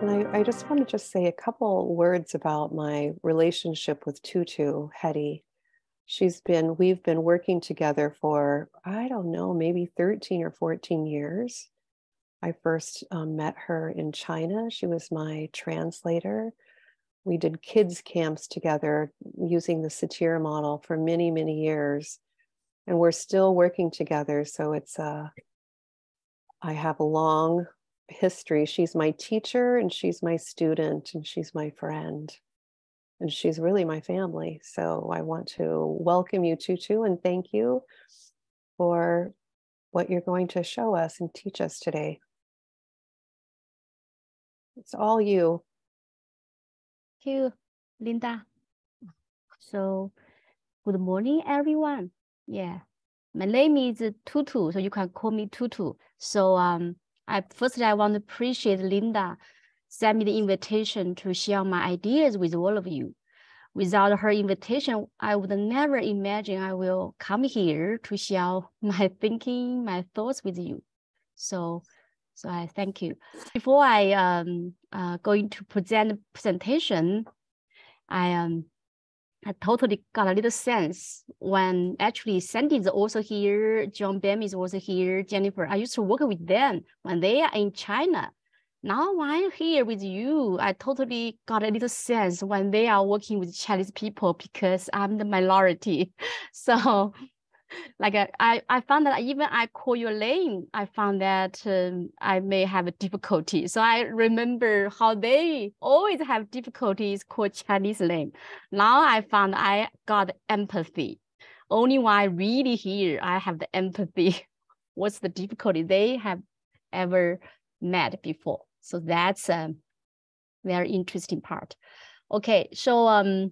And I just want to just say a couple words about my relationship with Tutu, Hettie. We've been working together for, I don't know, maybe 13 or 14 years. I first met her in China. She was my translator. We did kids camps together using the Satir model for many, many years. And we're still working together. So I have a long history. She's my teacher and she's my student and she's my friend. And she's really my family. So I want to welcome you, Tutu, and thank you for what you're going to show us and teach us today. It's all you. Thank you, Linda. So, good morning, everyone. Yeah, my name is Tutu, so you can call me Tutu. So, I want to appreciate Linda sent me the invitation to share my ideas with all of you. Without her invitation, I would never imagine I will come here to share my thinking, my thoughts with you. So I thank you. Before I going to present the presentation, I totally got a little sense when actually Sandy is also here, John Bam is also here, Jennifer. I used to work with them when they are in China. Now I'm here with you. I totally got a little sense when they are working with Chinese people because I'm the minority. So like I found that even I call your name, I found that I may have a difficulty. So I remember how they always have difficulties call Chinese name. Now I found I got empathy. Only when I really hear, I have the empathy. What's the difficulty they have ever met before? So that's a very interesting part. Okay, so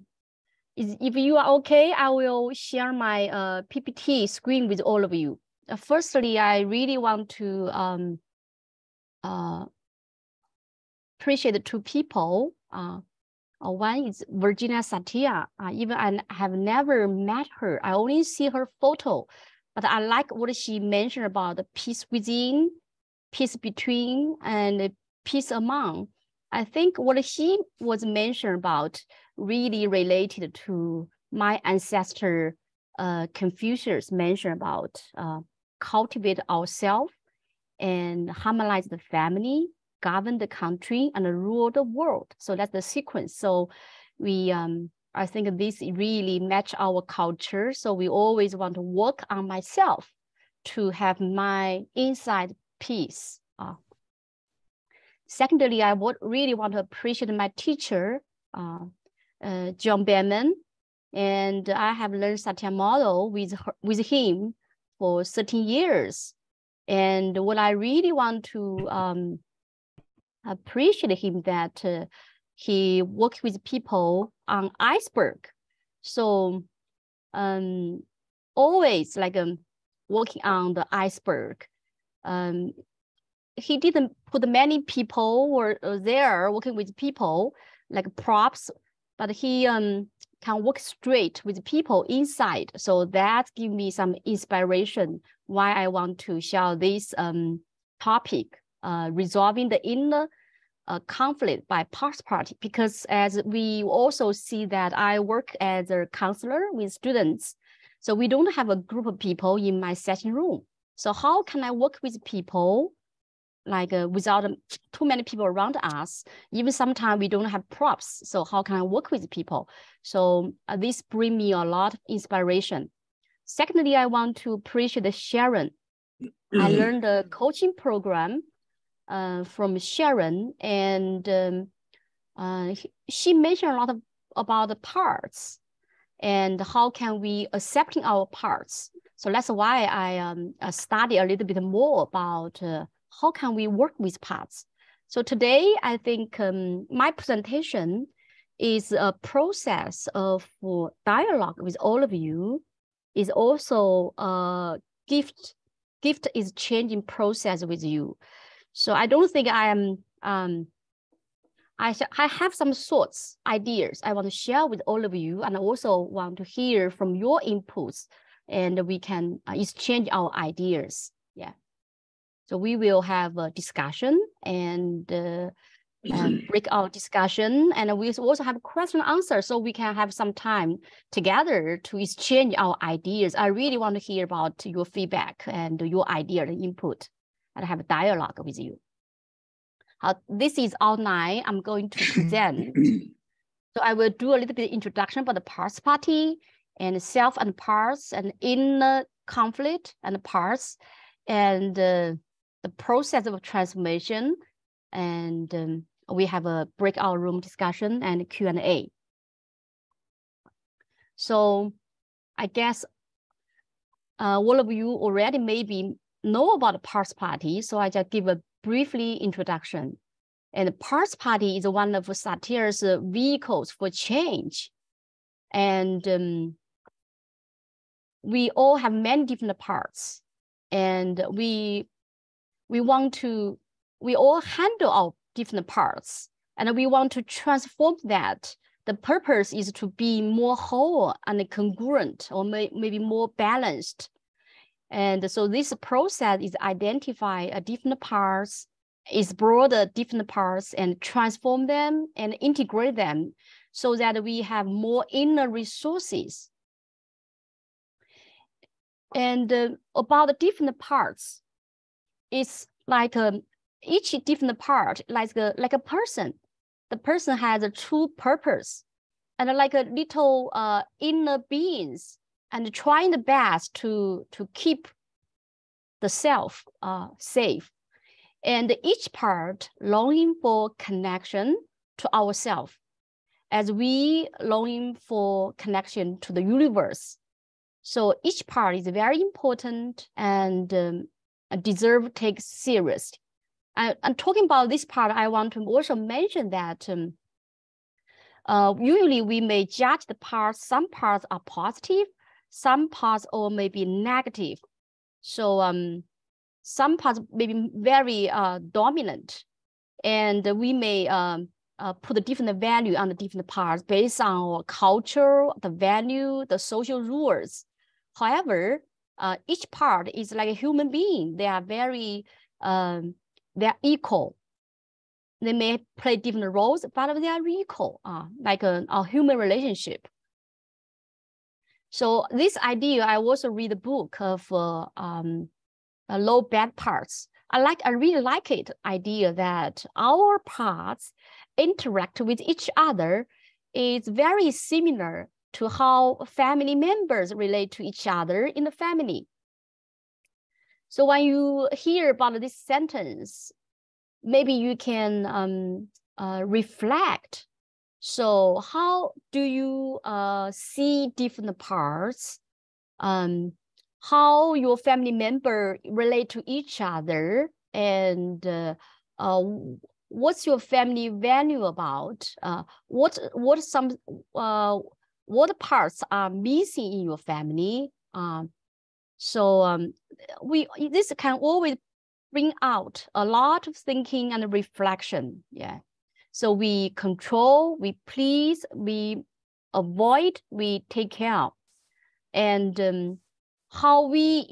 if you are okay, I will share my PPT screen with all of you. Firstly, I really want to appreciate the two people. One is Virginia Satir. Even I have never met her. I only see her photo, but I like what she mentioned about the peace within, peace between, and peace among. I think what she was mentioned about really related to my ancestor Confucius mentioned about cultivate ourselves and harmonize the family, govern the country, and rule the world. So that's the sequence. So we, I think this really match our culture. So we always want to work on myself to have my inside peace. Secondly, I would really want to appreciate my teacher, John Behrman, and I have learned Satya model with him for 13 years. And what I really want to appreciate him that he worked with people on iceberg. So always like working on the iceberg. He didn't put many people were there working with people like props, but he can work straight with people inside. So that gives me some inspiration why I want to share this topic, resolving the inner conflict by party. Because as we also see that I work as a counselor with students, so we don't have a group of people in my session room. So how can I work with people like without too many people around us? Even sometimes we don't have props. So how can I work with people? So this brings me a lot of inspiration. Secondly, I want to appreciate Sharon. I learned the coaching program from Sharon, and she mentioned a lot about the parts and how can we accepting our parts. So that's why I study a little bit more about how can we work with parts? So today, I think my presentation is a process of dialogue with all of you. Is also a gift is changing process with you. So I don't think I am. I have some thoughts, ideas I want to share with all of you, and I also want to hear from your inputs, and we can exchange our ideas. Yeah. So we will have a discussion, and breakout discussion, and we also have question and answer, so we can have some time together to exchange our ideas. I really want to hear about your feedback and your idea and input, and have a dialogue with you. This is outline I'm going to present. So I will do a little bit of introduction about the parts party and self and parts and inner conflict and parts and the process of transformation, and we have a breakout room discussion and Q&A. So I guess all of you already maybe know about the parts party, so I just give a briefly introduction. And the parts party is one of Satir's vehicles for change. And we all have many different parts, and we all handle our different parts, and we want to transform that. The purpose is to be more whole and congruent, or maybe more balanced. And so this process is identify different parts, explore the different parts and transform them and integrate them so that we have more inner resources. And about the different parts, it's like each different part, like a person. The person has a true purpose, and like a little inner beings, and trying the best to keep the self safe. And each part longing for connection to ourselves, as we longing for connection to the universe. So each part is very important and deserve to take seriously. And talking about this part, I want to also mention that usually we may judge the parts. Some parts are positive, some parts or maybe negative. So some parts may be very dominant, and we may put a different value on the different parts based on our culture, the value, the social rules. However, each part is like a human being. They are very they're equal. They may play different roles, but they are equal, like our human relationship. So this idea, I also read a book of low bad parts. I really like it, idea that our parts interact with each other is very similar to how family members relate to each other in the family. So when you hear about this sentence, maybe you can reflect. So how do you see different parts? How your family member relate to each other, and what's your family value about? What parts are missing in your family? This can always bring out a lot of thinking and reflection. Yeah. So we control, we please, we avoid, we take care, and how we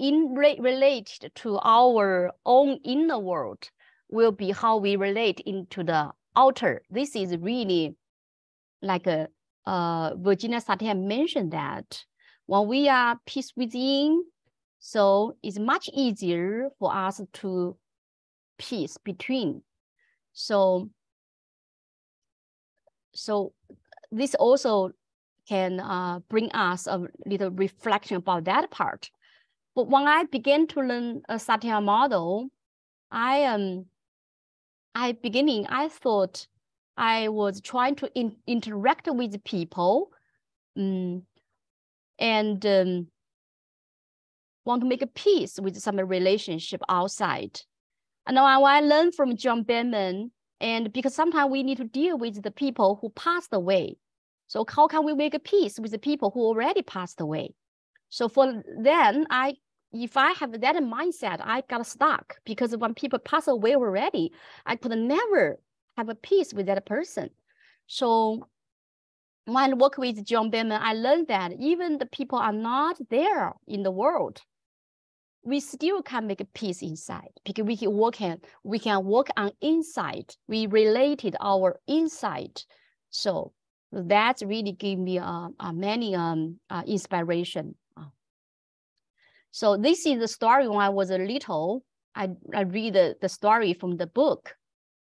relate to our own inner world will be how we relate into the outer. This is really like Virginia Satir mentioned that when we are peace within, so it's much easier for us to peace between. So this also can bring us a little reflection about that part. But when I began to learn a Satir model, I thought I was trying to interact with people, and want to make a peace with some relationship outside. And now I learned from John Benman, and because sometimes we need to deal with the people who passed away. So how can we make a peace with the people who already passed away? So for then, if I have that mindset, I got stuck, because when people pass away already, I could never have a peace with that person. So when I work with John Benman, I learned that even the people are not there in the world, we still can make a peace inside because we can work on inside. We related our inside. So that's really give me many inspiration. So this is the story when I was a little. I read the story from the book.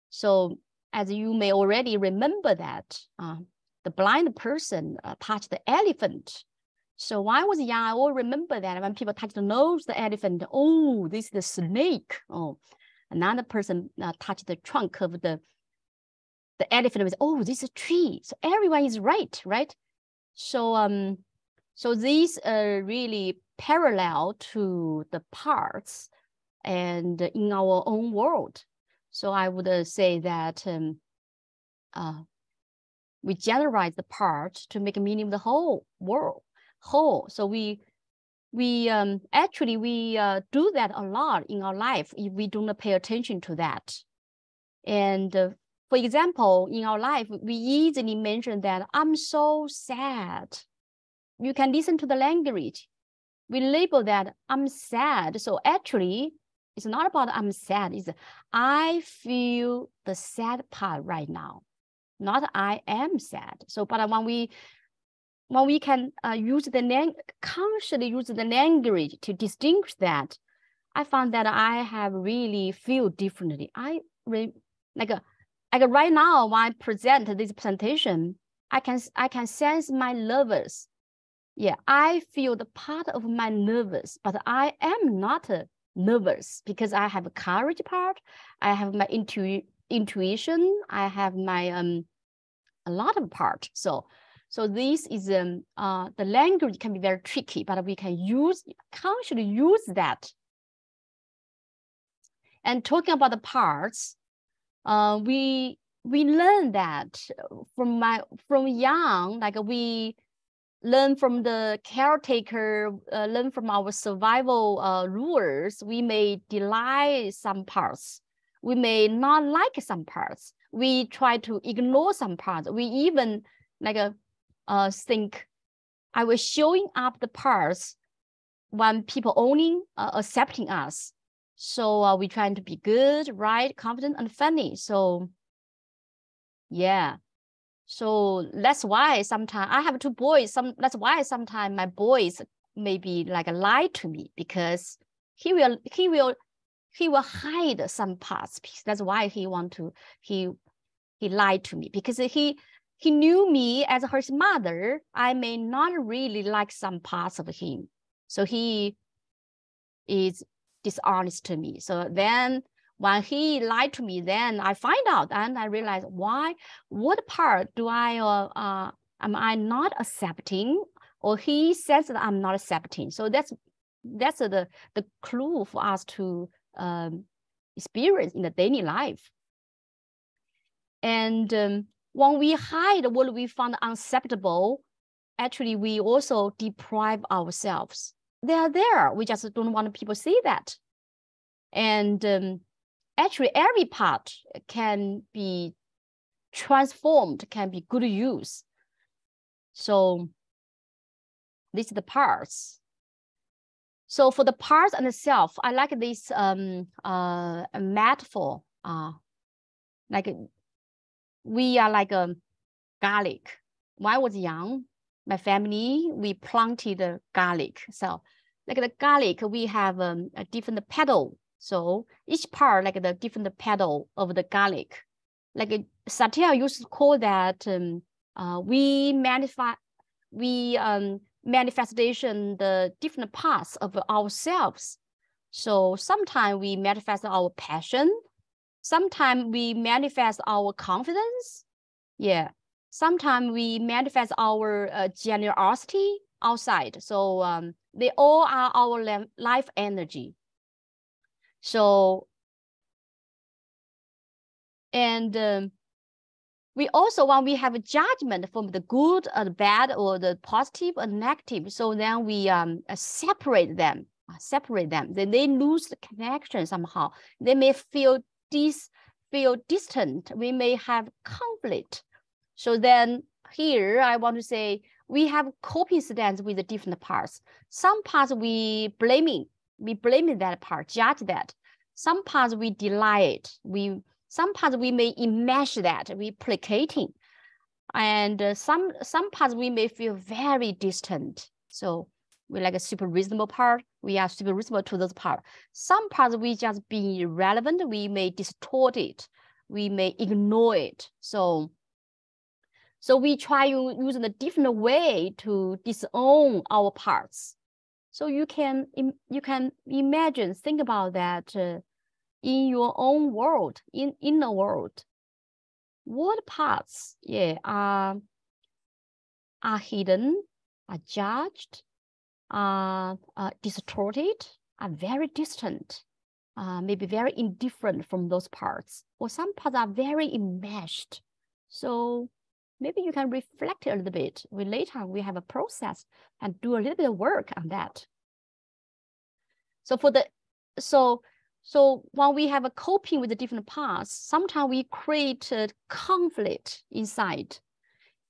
So as you may already remember that the blind person touched the elephant. So when I was young, I will remember that when people touch the nose, the elephant, oh, this is the snake. Oh, another person touched the trunk of the elephant was, oh, this is a tree. So everyone is right? So so these are really parallel to the parts and in our own world. So I would say that we generalize the part to make a meaning of the whole world. So we actually do that a lot in our life if we do not pay attention to that. And for example, in our life, we easily mention that I'm so sad. You can listen to the language. We label that I'm sad. So actually, it's not about I'm sad. It's I feel the sad part right now, not I am sad. So, but when we can consciously use the language to distinguish that, I found that I have really feel differently. Like right now when I present this presentation, I can sense my nervous. Yeah, I feel the part of my nervous, but I am not nervous because I have a courage part. I have my intuition. I have my a lot of part. So this is the language can be very tricky, but we can consciously use that. And talking about the parts, we learn that from young, like we learn from the caretaker, learn from our survival rulers. We may dislike some parts. We may not like some parts. We try to ignore some parts. We even think I was showing up the parts when people only accepting us. So we trying to be good, right, confident, and funny. So yeah. So that's why sometimes I have two boys. That's why sometimes my boys maybe like lie to me because he will hide some parts. That's why he lied to me because he knew me as his mother. I may not really like some parts of him, so he is dishonest to me. So then when he lied to me, then I find out and I realize what part do am I not accepting, or he says that I'm not accepting. So that's the clue for us to experience in the daily life. And when we hide what we found unacceptable, actually we also deprive ourselves. They are there. We just don't want people to see that. And actually, every part can be transformed, can be good use. So these are the parts. So for the parts and the self, I like this metaphor. Like we are like a garlic. When I was young, my family, we planted garlic. So like the garlic, we have a different petal. So each part, like the different petal of the garlic, like Satir used to call that manifestation the different parts of ourselves. So sometimes we manifest our passion, sometimes we manifest our confidence. Yeah, sometimes we manifest our generosity outside. So they all are our life energy. So, and we also, when we have a judgment from the good or the bad or the positive or negative, so then we separate them. Then they lose the connection somehow. They may feel distant. We may have conflict. So then here I want to say we have coping stance with the different parts. Some parts we blaming. We blame that part, judge that. Some parts we deny it. Some parts we may imagine that we placating, and some parts we may feel very distant. So we like a super reasonable part. We are super reasonable to those parts. Some parts we just be irrelevant. We may distort it. We may ignore it. So we try using a different way to disown our parts. So you can imagine, think about that in your own world, in the world. What parts, are hidden, are judged, are distorted, are very distant, maybe very indifferent from those parts, or some parts are very enmeshed. So maybe you can reflect a little bit. Later we have a process and do a little bit of work on that. So when we have a coping with the different parts, sometimes we create a conflict inside.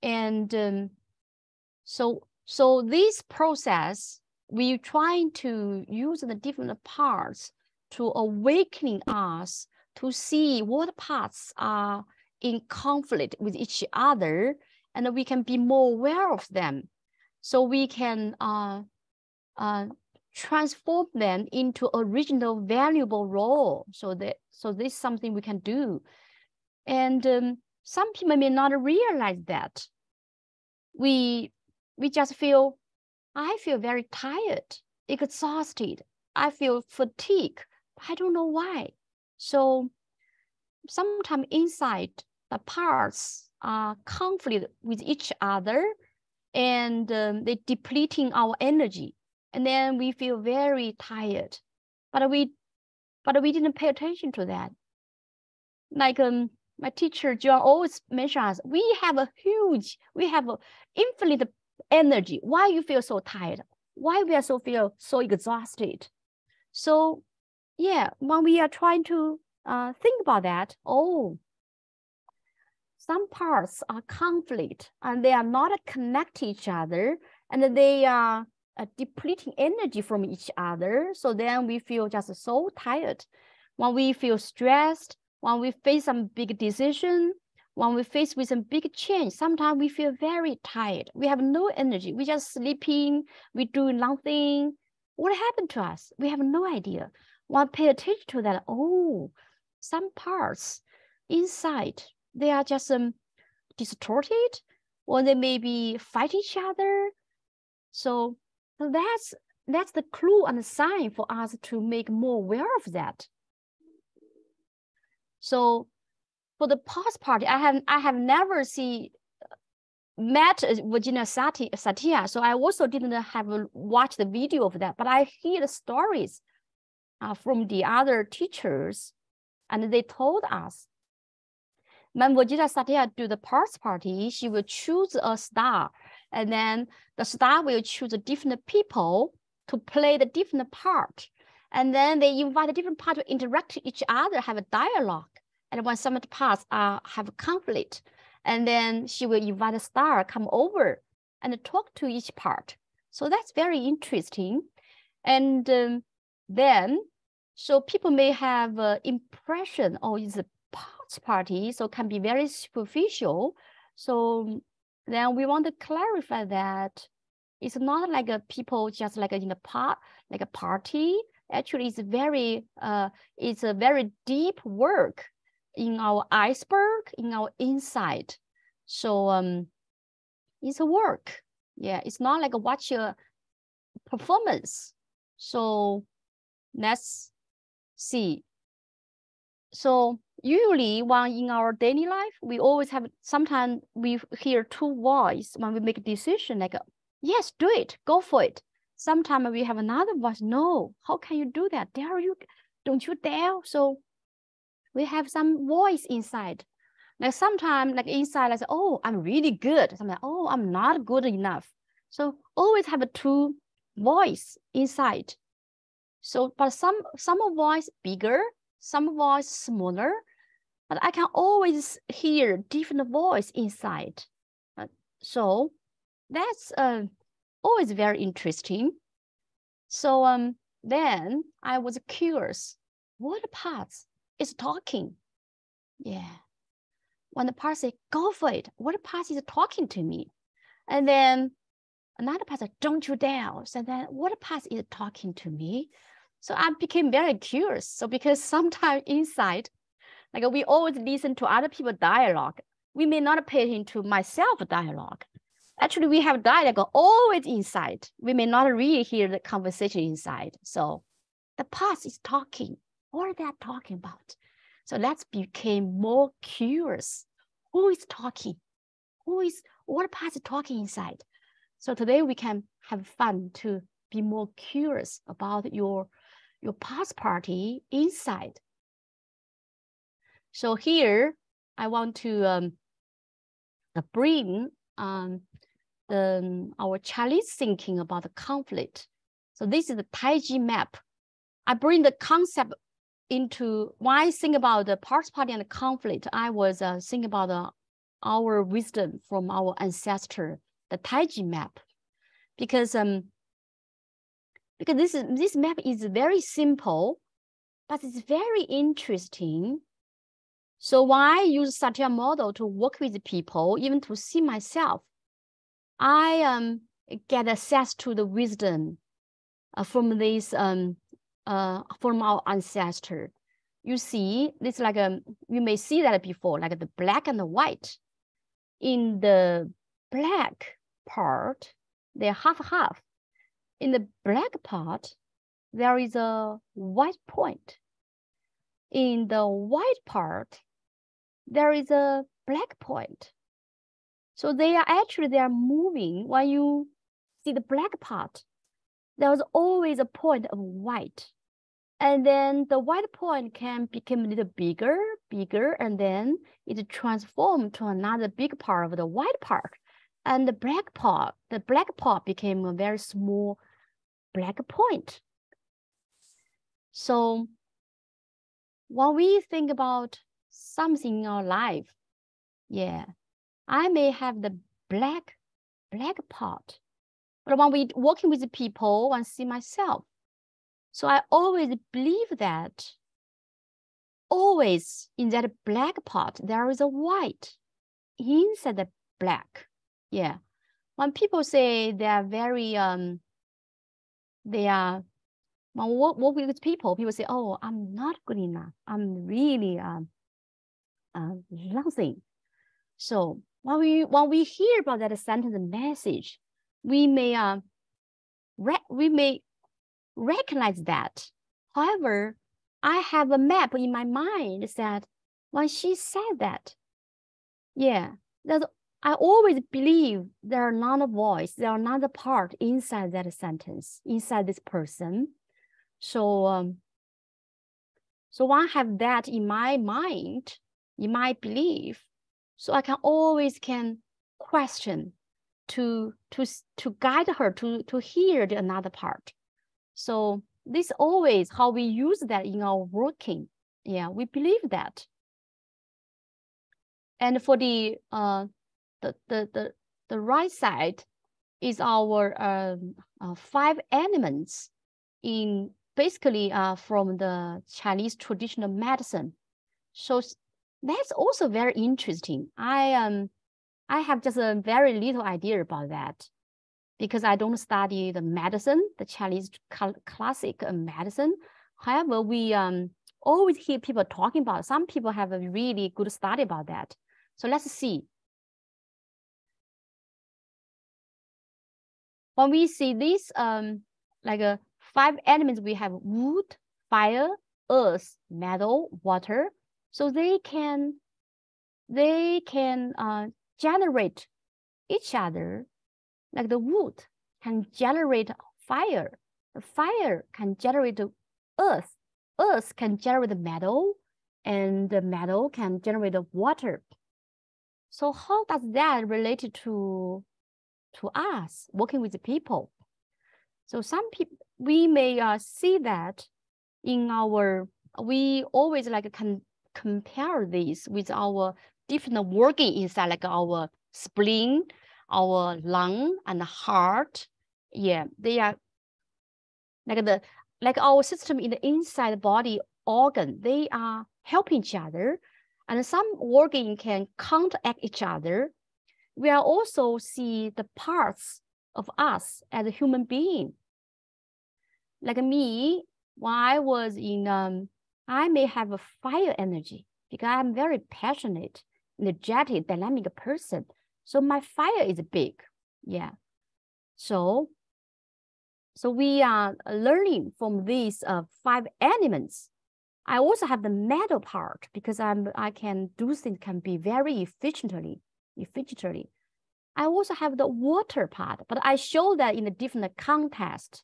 And so this process, we trying to use the different parts to awakening us to see what parts are in conflict with each other, and we can be more aware of them. So we can transform them into original valuable role. So this is something we can do. And some people may not realize that. We just feel, I feel very tired, exhausted. I feel fatigued. I don't know why. So sometimes inside the parts are conflict with each other, and they depleting our energy. And then we feel very tired, but we didn't pay attention to that. Like my teacher John always mentions, we have infinite energy. Why you feel so tired? Why we feel so exhausted? So yeah, when we are trying to think about that, some parts are conflict and they are not connect each other, and they are depleting energy from each other. So then we feel just so tired. When we feel stressed, when we face some big decision, when we face with some big change, sometimes we feel very tired. We have no energy. We just sleeping, we do nothing. What happened to us? We have no idea. When pay attention to that, some parts inside, they are just distorted, or they maybe fight each other. So that's the clue and the sign for us to make more aware of that. So for the past part, I have never met Virginia Satir, so I also didn't have watched the video of that, but I hear the stories from the other teachers, and they told us when Virginia Satir do the past party, she will choose a star, and then the star will choose different people to play the different part. And then they invite the different parts to interact with each other, have a dialogue. And when some of the parts have conflict, and then she will invite a star come over and talk to each part. So that's very interesting. And then, so people may have impression, it's a parts party, so can be very superficial. So then we want to clarify that it's not like people just like in a party. Actually, it's a very deep work in our iceberg, in our inside. So it's a work. Yeah, it's not like watch a performance. So let's see. So usually when in our daily life, we always have, sometimes we hear two voices when we make a decision, like, yes, do it, go for it. Sometimes we have another voice, no, how can you do that? Dare you, don't you dare? So we have some voice inside. Like sometimes like inside, I say, I'm really good. Sometimes, I'm not good enough. So always have a two voice inside. So, but some voice bigger, some voice smaller, but I can always hear different voice inside. So that's always very interesting. So then I was curious, what part is talking? Yeah. When the part say, go for it, what part is talking to me? And then another part said, don't you dare. So then what part is talking to me? So I became very curious. So because sometimes inside, like we always listen to other people's dialogue, we may not pay attention to myself dialogue. Actually, we have dialogue always inside. We may not really hear the conversation inside. So the past is talking. What are they talking about? So let's become more curious. Who is talking? What part is talking inside? So today we can have fun to be more curious about your past party inside. So here I want to bring our Chinese thinking about the conflict. So this is the Taiji map. I bring the concept into, when I think about the past party and the conflict, I was thinking about our wisdom from our ancestor, the Taiji map, because this map is very simple, but it's very interesting. So when I use Satir model to work with people, even to see myself, I get access to the wisdom from this from our ancestor. You see, this like you may see that before, like the black and the white. In the black part, they're half. In the black part, there is a white point. In the white part, there is a black point. So they are moving. When you see the black part, there's always a point of white. And then the white point can become a little bigger, and then it transformed to another big part of the white part. And the black part became a very small black point. So when we think about something in our life, yeah, I may have the black part, but when we working with people, I see myself. So I always believe that always in that black part, there is a white inside the black. Yeah. When people say they are very, when working with people say, oh, I'm not good enough. I'm really nothing. So when we hear about that sentence message, we may recognize that. However, I have a map in my mind that when she said that, yeah, I always believe there are another voice, there are another part inside that sentence, inside this person. So so I have that in my mind, in my belief, so I can always question to guide her to hear the another part. So this always how we use that in our working. Yeah, we believe that. And for the right side is our 5 elements in basically from the Chinese traditional medicine. So that's also very interesting. I have just a very little idea about that, because I don't study the medicine, the Chinese classic medicine. However, we always hear people talking about it. Some people have a really good study about that. So let's see. When we see this, like 5 elements, we have wood, fire, earth, metal, water. So they can generate each other. Like the wood can generate fire. The fire can generate earth. Earth can generate metal, and the metal can generate water. So how does that relate to us working with the people? So some people, we may see that in our, we always like can compare this with our different working inside, like our spleen, our lung and heart. Yeah, they are like like our system in the inside body organ, they are helping each other, and some organ can counteract each other. We are also see the parts of us as a human being. Like me, when I was in, I may have a fire energy because I'm very passionate, energetic, dynamic person. So my fire is big, yeah. So we are learning from these 5 elements. I also have the metal part because I can do things can be very efficiently. I also have the water part, but I show that in a different context.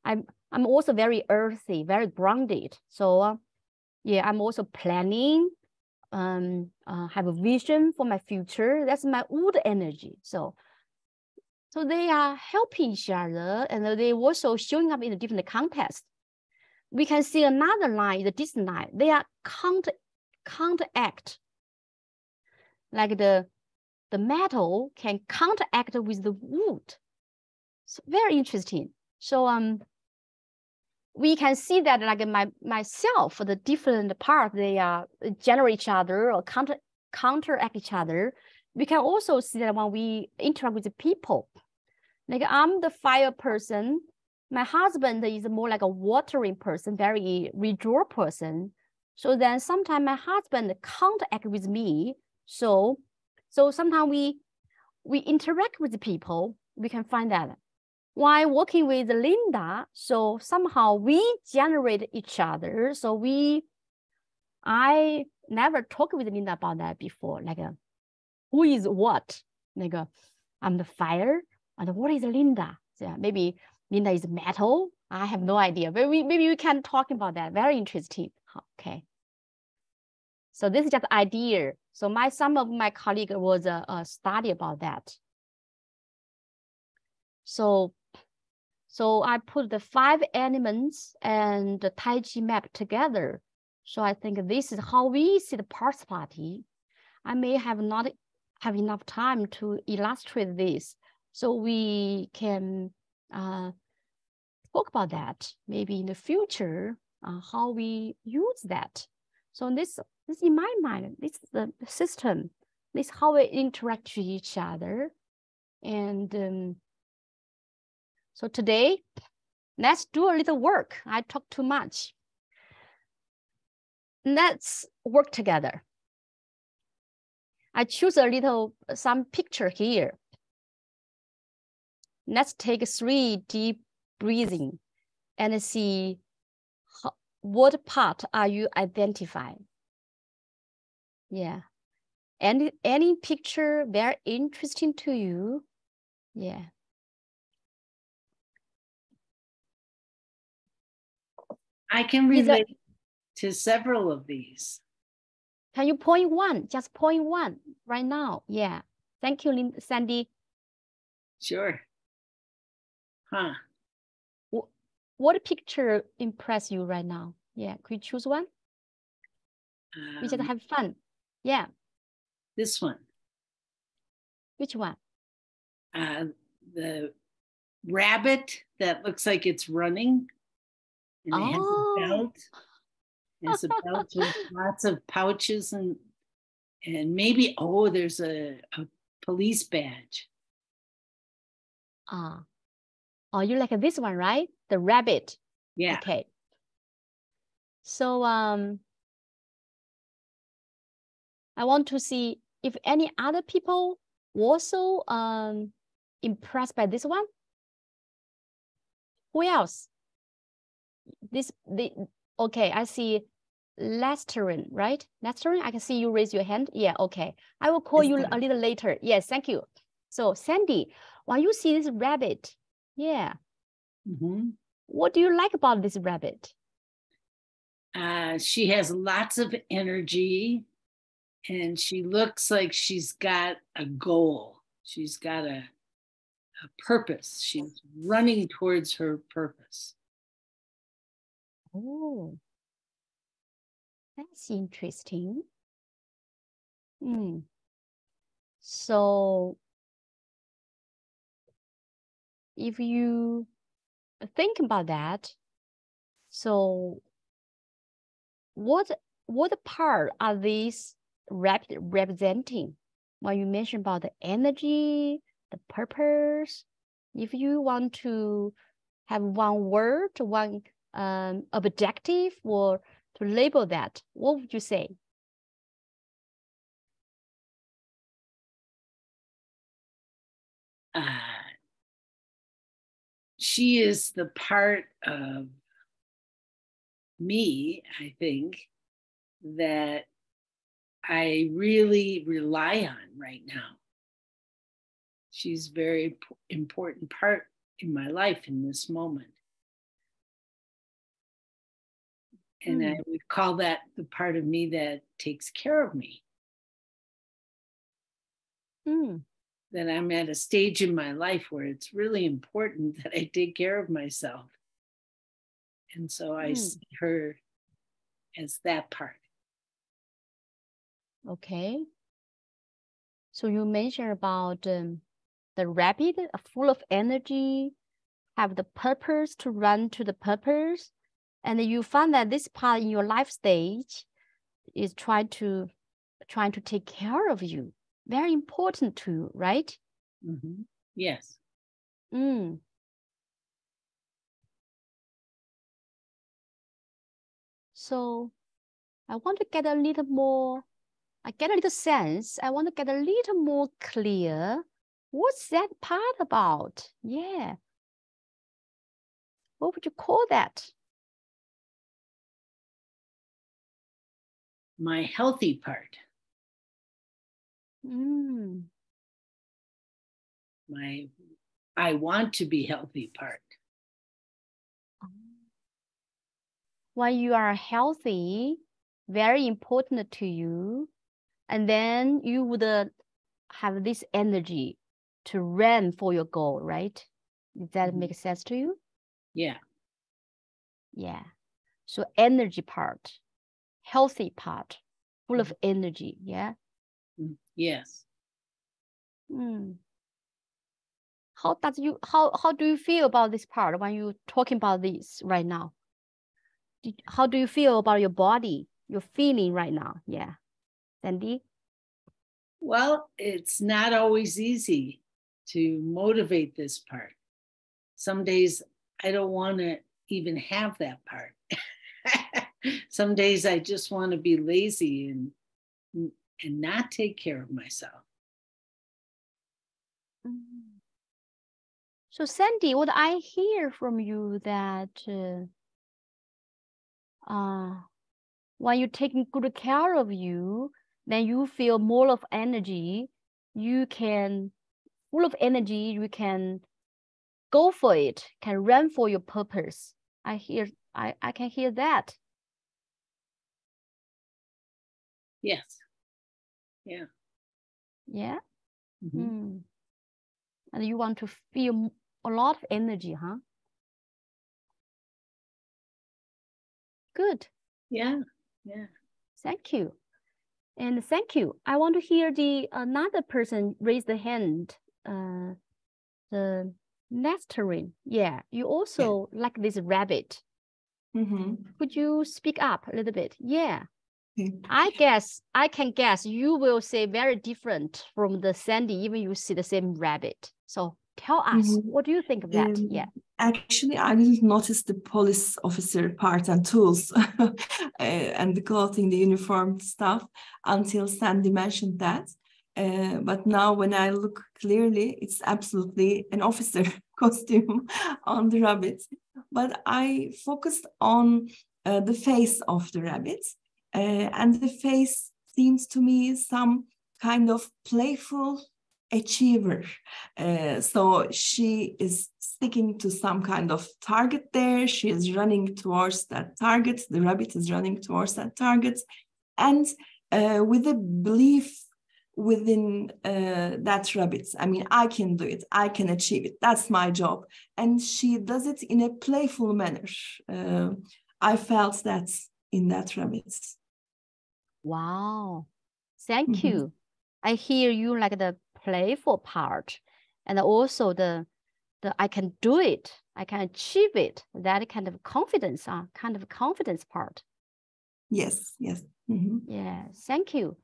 I'm also very earthy, very grounded. So yeah, I'm also planning, have a vision for my future. That's my wood energy. So they are helping each other, and they also showing up in a different context. We can see another line, the distant line. They are counteract. Like the metal can counteract with the wood. So very interesting. So we can see that like myself, the different part, they generate each other or counteract each other. We can also see that when we interact with the people, like I'm the fire person, my husband is more like a watering person, very withdraw person. So then sometimes my husband counteract with me. So sometimes we interact with the people. We can find that while working with Linda. So somehow we generate each other. So I never talked with Linda about that before. Like who is what? Like I'm the fire, and what is Linda? So maybe Linda is metal. I have no idea. But maybe we can talk about that. Very interesting. Okay. So this is just idea. So some of my colleagues was a study about that. So I put the 5 elements and the Tai Chi map together. So I think this is how we see the parts party. I may have not have enough time to illustrate this. So we can talk about that maybe in the future, how we use that. So this in my mind, this is the system. This is how we interact with each other. And so today, let's do a little work. I talk too much. Let's work together. I choose some picture here. Let's take 3 deep breathing and see what part are you identifying. Yeah. Any picture very interesting to you? Yeah. I can relate to several of these. Can you point one? Just point one right now. Yeah. Thank you, Sandy. Sure. Huh. What picture impressed you right now? Yeah. Could you choose one? We just have fun. Yeah. This one. Which one? The rabbit that looks like it's running. And it has a belt. It has a belt with lots of pouches and maybe, there's a police badge. You like this one, right? The rabbit. Yeah. Okay. So I want to see if any other people also impressed by this one. Who else? Okay, I see Lesterin, right? Lesterin, I can see you raise your hand. Yeah, okay. I will call you a little later. Yes, thank you. So Sandy, when you see this rabbit, yeah. Mm-hmm. What do you like about this rabbit? She has lots of energy and she looks like she's got a goal. She's got a purpose. She's running towards her purpose. Oh, that's interesting. So if you think about that, So what part are these representing? When you mention about the energy, the purpose, if you want to have one word, one objective, or to label that, what would you say? She is the part of me, I think, that I really rely on right now. She's a very important part in my life in this moment. And I would call that the part of me that takes care of me. That I'm at a stage in my life where it's really important that I take care of myself. And so I see her as that part. Okay. So you mentioned about the rabbit, full of energy, have the purpose to run to the purpose. And you find that this part in your life stage is trying to take care of you. Very important too, right? Mm-hmm. Yes. So I want to get a little more, I get a little sense. I want to get a little more clear. What's that part about? Yeah. What would you call that? My healthy part. My I want to be healthy part. When you are healthy, very important to you, and then you would have this energy to run for your goal, right? Does that make sense to you? Yeah. Yeah. So energy part, healthy part, full of energy. Yeah. Yes. How do you feel about this part when you're talking about this right now? How do you feel about your body, your feeling right now? Yeah. Sandy? Well, it's not always easy to motivate this part. Some days I don't want to even have that part. Some days I just want to be lazy and not take care of myself. So Sandy, what I hear from you that when you're taking good care of you, then you feel more of energy. You can, full of energy, you can go for it, can run for your purpose. I can hear that. Yes. Yeah. Yeah. And you want to feel a lot of energy, huh? Good. Yeah. Yeah. Thank you. And thank you. I want to hear another person raise the hand. The nectarine. Yeah, you also like this rabbit. Could you speak up a little bit? Yeah. I can guess you will say very different from the Sandy, even you see the same rabbit. So tell us, what do you think of that? Yeah. Actually, I didn't notice the police officer part and tools and the clothing, the uniform stuff until Sandy mentioned that. But now when I look clearly, it's absolutely an officer costume on the rabbit. But I focused on the face of the rabbit. And the face seems to me some kind of playful achiever. So she is sticking to some kind of target there. She is running towards that target. The rabbit is running towards that target. And with a belief within that rabbit. I mean, I can do it. I can achieve it. That's my job. And she does it in a playful manner. I felt that in that rabbit. Wow. Thank you. I hear you like the playful part and also the I can do it. I can achieve it. That kind of confidence, part. Yes, yes. Yeah, thank you.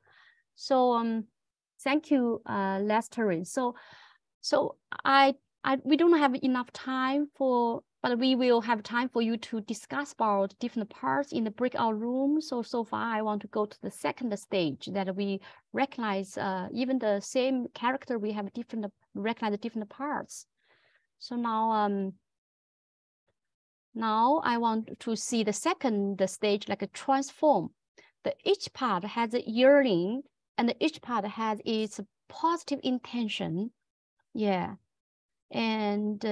So thank you, Lester. So we don't have enough time but we will have time for you to discuss about different parts in the breakout room. So far I want to go to the second stage, that we recognize even the same character, we have recognize different parts. So now I want to see the second stage, like a transform. Each part has a yearning, and each part has its positive intention. Yeah. And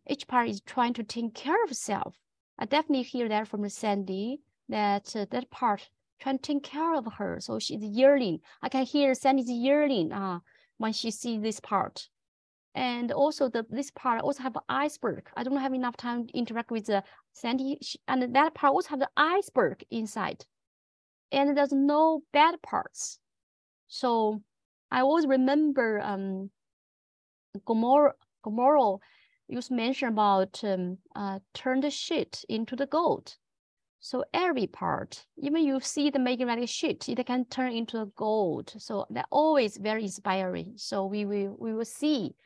each part is trying to take care of itself. I definitely hear that from Sandy, that that part trying to take care of her. So she's yearning. I can hear Sandy's yearning when she sees this part. And also this part also have an iceberg. I don't have enough time to interact with Sandy, and that part also have the iceberg inside. And there's no bad parts. So I always remember Gomorrah used to mention about turn the shit into the gold. So every part, even you see the making like shit, it can turn into a gold. So that always very inspiring. So we will see.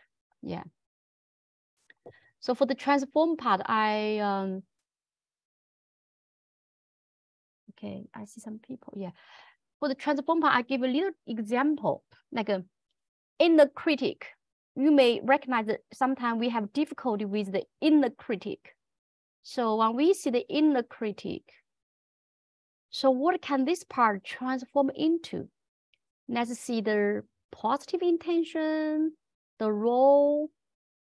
Yeah. So for the transform part, okay, I see some people. Yeah. For the transform part, I give a little example, like inner critic. You may recognize that sometimes we have difficulty with the inner critic. So when we see the inner critic, so what can this part transform into? Let's see the positive intention, the role,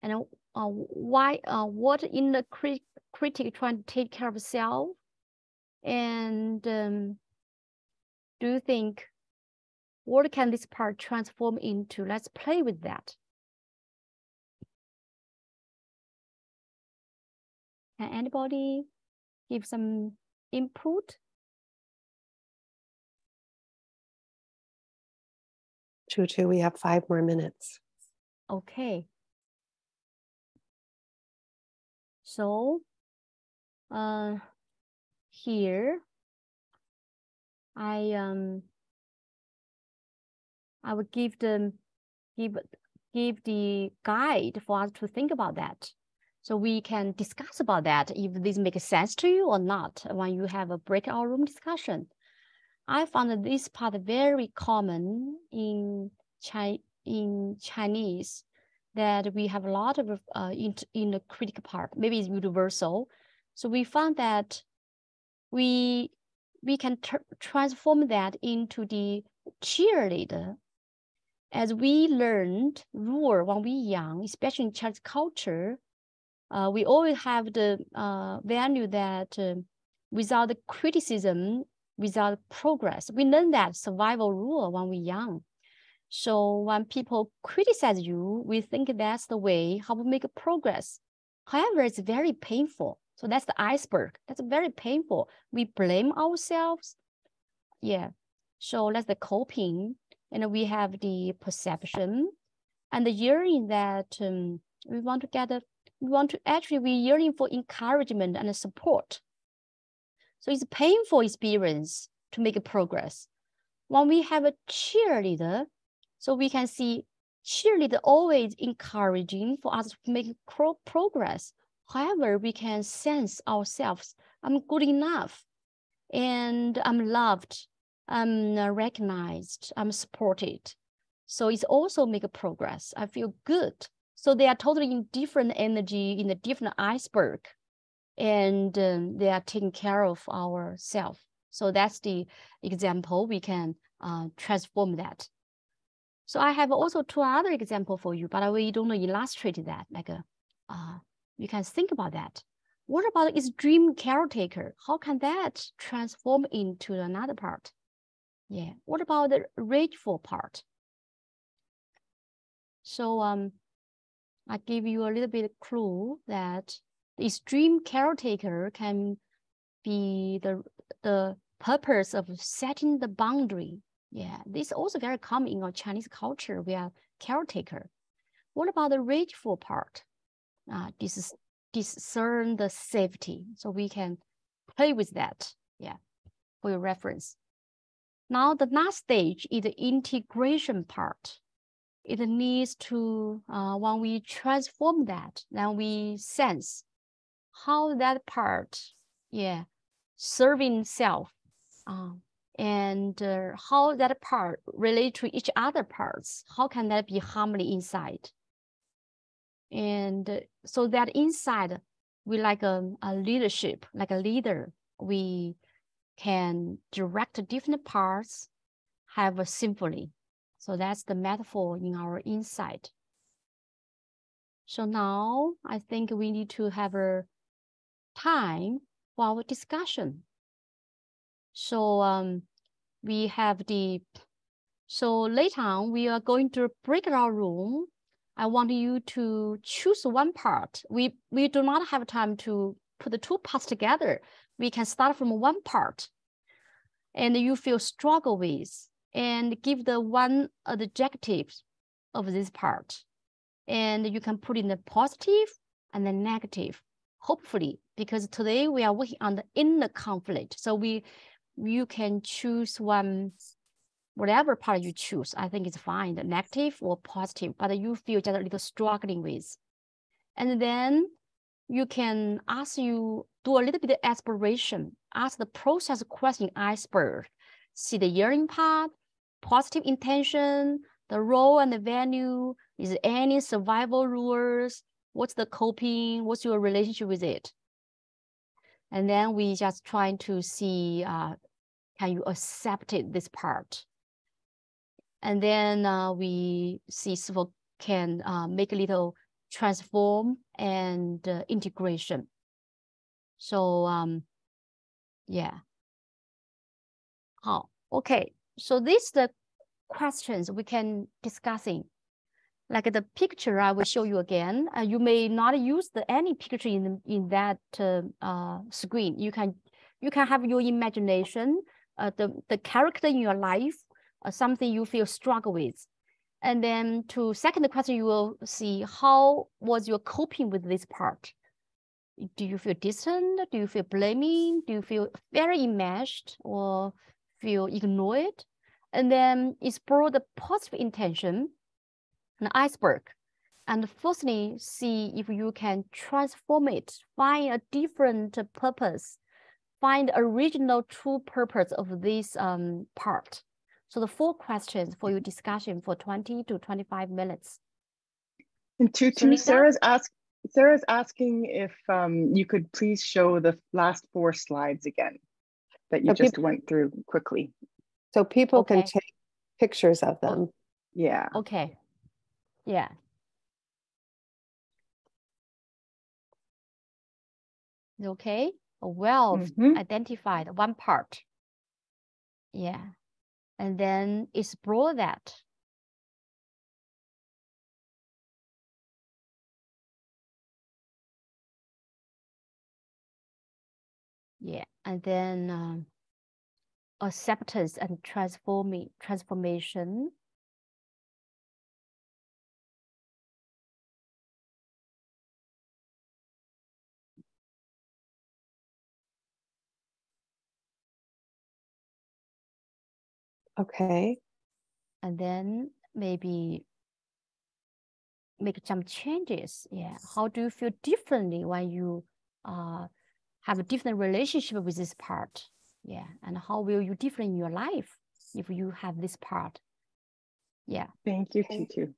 and what inner critic trying to take care of self. And do you think, what can this part transform into? Let's play with that. Can anybody give some input? Tutu, we have 5 more minutes. Okay. So here I will give the guide for us to think about that. So we can discuss about that, if this makes sense to you or not, when you have a breakout room discussion. I found that this part very common in Chinese, that we have a lot of in the critical part, maybe it's universal. So we found that we can transform that into the cheerleader. As we learned rule when we young, especially in Chinese culture, we always have the value that without the criticism, without progress. We learn that survival rule when we're young. So when people criticize you, we think that's the way how we make progress. However, it's very painful. So that's the iceberg. That's very painful. We blame ourselves. Yeah. So that's the coping. And we have the perception and the yearning that we're yearning for encouragement and support. So it's a painful experience to make a progress. When we have a cheerleader, so we can see cheerleader always encouraging for us to make progress. However, we can sense ourselves, I'm good enough, and I'm loved, I'm recognized, I'm supported. So it's also make a progress. I feel good. So they are totally in different energy, in a different iceberg, and they are taking care of ourselves. So that's the example. We can transform that. So I have also 2 other examples for you, but we don't illustrate that. Like you can think about that. What about its dream caretaker? How can that transform into another part? Yeah. What about the rageful part? So I give you a little bit of clue that the extreme caretaker can be the purpose of setting the boundary. Yeah, this is also very common in our Chinese culture. We are caretaker. What about the rageful part? This is discern the safety. So we can play with that, yeah, for your reference. Now the last stage is the integration part. It needs to, when we transform that, then we sense how that part, yeah, serving self, and how that part relate to each other parts. How can that be harmony inside? And so that inside, we like a leadership, like a leader, we can direct different parts, have a symphony. So that's the metaphor in our inside. So now I think we need to have a time for our discussion. So we have so later on we are going to breakout room. I want you to choose one part. We do not have time to put the two parts together. We can start from one part and you feel struggle with, and give the one adjective of this part. And you can put in the positive and the negative, hopefully, because today we are working on the inner conflict. So you can choose one, whatever part you choose. I think it's fine, the negative or positive, but you feel just a little struggling with. And then you can do a little bit of exploration, ask the process question iceberg, see the yearning part, positive intention, the role and the value, is there any survival rules, what's the coping, what's your relationship with it? And then we just trying to see, can you accept this part? And then we see if we can make a little transform and integration. So yeah. Okay. So these the questions we can discussing. Like the picture I will show you again. You may not use any picture in that screen. You can have your imagination, the character in your life, something you feel struggle with. And then to second question, you will see how was your coping with this part. Do you feel distant? Do you feel blaming? Do you feel very enmeshed or feel ignored? And then explore the positive intention, an iceberg. And firstly, see if you can transform it, find a different purpose, find the original true purpose of this part. So the 4 questions for your discussion for 20 to 25 minutes. And TuIn, Sarah's asking if you could please show the last 4 slides again that you just went through quickly. So people can take pictures of them. Yeah. Okay. Yeah. Okay. Well identified one part. Yeah. And then explore that. Yeah. And then acceptance and transformation. Okay. And then maybe make some changes. Yeah. How do you feel differently when you have a different relationship with this part? Yeah. And how will you different in your life if you have this part? Yeah. Thank you, TuIn.